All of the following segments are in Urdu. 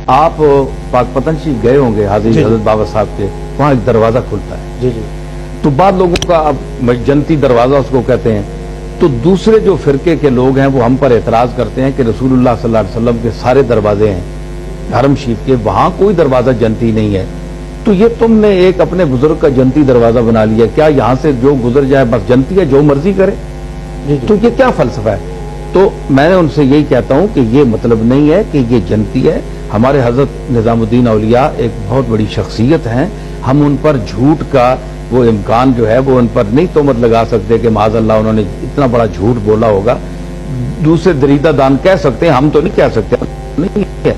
آپ پاک پتن شریف گئے ہوں گے حاضر حضرت بابا صاحب کے، وہاں ایک دروازہ کھلتا ہے جی جی، تو بعض لوگوں کا اب جنتی دروازہ اس کو کہتے ہیں، تو دوسرے جو فرقے کے لوگ ہیں وہ ہم پر اعتراض کرتے ہیں کہ رسول اللہ صلی اللہ علیہ وسلم کے سارے دروازے ہیں حرم شریف کے، وہاں کوئی دروازہ جنتی نہیں ہے، تو یہ تم نے ایک اپنے بزرگ کا جنتی دروازہ بنا لیا، کیا یہاں سے جو گزر جائے بس جنتی ہے، جو مرضی کرے؟ تو یہ کیا فلسفہ ہے؟ تو میں ان سے یہی کہتا ہوں کہ یہ مطلب نہیں ہے کہ یہ جنتی ہے۔ ہمارے حضرت نظام الدین اولیاء ایک بہت بڑی شخصیت ہیں، ہم ان پر جھوٹ کا وہ امکان جو ہے وہ ان پر نہیں تہمت لگا سکتے کہ معاذ اللہ انہوں نے اتنا بڑا جھوٹ بولا ہوگا۔ دوسرے دریدہ دان کہہ سکتے ہیں، ہم تو نہیں کہہ سکتے، نہیں ہے۔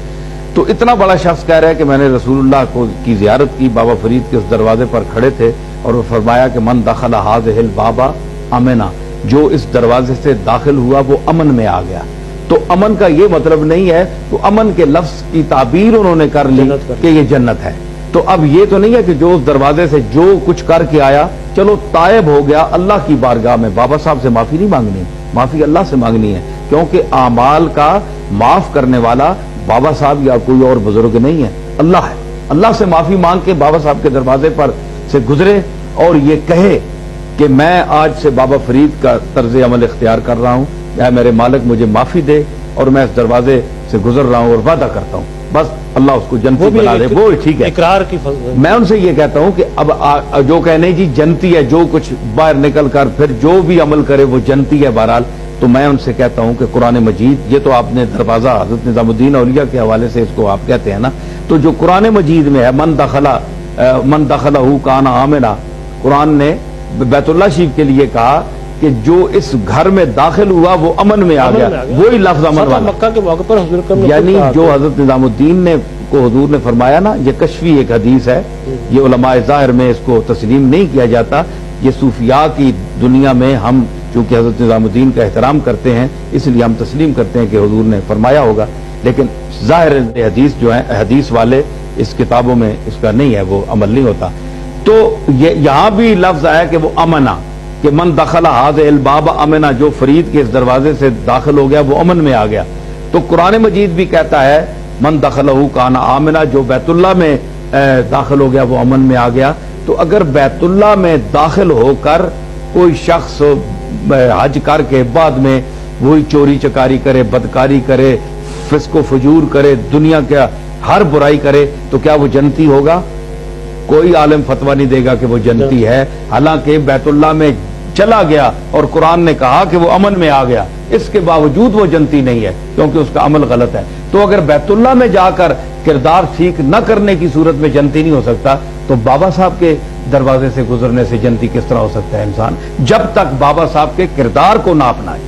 تو اتنا بڑا شخص کہہ رہا ہے کہ میں نے رسول اللہ کی زیارت کی، بابا فرید کے اس دروازے پر کھڑے تھے اور وہ فرمایا کہ من دخل هذه الباب امنا، جو اس دروازے سے داخل ہوا وہ امن میں آ گیا۔ تو امن کا یہ مطلب نہیں ہے، تو امن کے لفظ کی تعبیر انہوں نے کر لی کہ یہ جنت ہے۔ تو اب یہ تو نہیں ہے کہ جو اس دروازے سے جو کچھ کر کے آیا چلو تائب ہو گیا، اللہ کی بارگاہ میں بابا صاحب سے معافی نہیں مانگنی، معافی اللہ سے مانگنی ہے، کیونکہ اعمال کا معاف کرنے والا بابا صاحب یا کوئی اور بزرگ نہیں ہے، اللہ ہے۔ اللہ سے معافی مانگ کے بابا صاحب کے دروازے پر سے گزرے اور یہ کہے کہ میں آج سے بابا فرید کا طرز عمل اختیار کر رہا ہوں، اے میرے مالک مجھے معافی دے اور میں اس دروازے سے گزر رہا ہوں اور وعدہ کرتا ہوں، بس اللہ اس کو جنتی بنا دے، وہ ٹھیک ہے۔ اقرار کی میں ان سے یہ کہتا ہوں کہ اب جو کہنے جی جنتی ہے، جو کچھ باہر نکل کر پھر جو بھی عمل کرے وہ جنتی ہے بہرحال، تو میں ان سے کہتا ہوں کہ قرآن مجید، یہ تو آپ نے دروازہ حضرت نظام الدین اولیاء کے حوالے سے اس کو آپ کہتے ہیں نا، تو جو قرآن مجید میں ہے من دخلہ کان آمنا، قرآن نے بیت اللہ شریف کے لیے کہا کہ جو اس گھر میں داخل ہوا وہ امن میں آ گیا، وہی لفظ امن والا۔ مکہ کے موقع پر حضور اکرم نے یعنی جو حضرت نظام الدین نے کو حضور نے فرمایا نا، یہ کشفی ایک حدیث ہے، یہ علماء ظاہر میں اس کو تسلیم نہیں کیا جاتا، یہ صوفیاء کی دنیا میں ہم چونکہ حضرت نظام الدین کا احترام کرتے ہیں اس لیے ہم تسلیم کرتے ہیں کہ حضور نے فرمایا ہوگا، لیکن ظاہر حدیث جو ہے حدیث والے اس کتابوں میں اس کا نہیں ہے، وہ عمل نہیں ہوتا۔ تو یہاں بھی لفظ آیا کہ وہ امنا، کہ من دخل هذه الباب امنا، جو فرید کے اس دروازے سے داخل ہو گیا وہ امن میں آ گیا۔ تو قرآن مجید بھی کہتا ہے من دخلہ کان آمنا، جو بیت اللہ میں داخل ہو گیا وہ امن میں آ گیا۔ تو اگر بیت اللہ میں داخل ہو کر کوئی شخص حج کر کے بعد میں وہی چوری چکاری کرے، بدکاری کرے، فسق و فجور کرے، دنیا کا ہر برائی کرے، تو کیا وہ جنتی ہوگا؟ کوئی عالم فتویٰ نہیں دے گا کہ وہ جنتی ہے، حالانکہ بیت اللہ میں چلا گیا اور قرآن نے کہا کہ وہ امن میں آ گیا، اس کے باوجود وہ جنتی نہیں ہے کیونکہ اس کا عمل غلط ہے۔ تو اگر بیت اللہ میں جا کر کردار ٹھیک نہ کرنے کی صورت میں جنتی نہیں ہو سکتا، تو بابا صاحب کے دروازے سے گزرنے سے جنتی کس طرح ہو سکتا ہے انسان؟ جب تک بابا صاحب کے کردار کو نہ اپنائے۔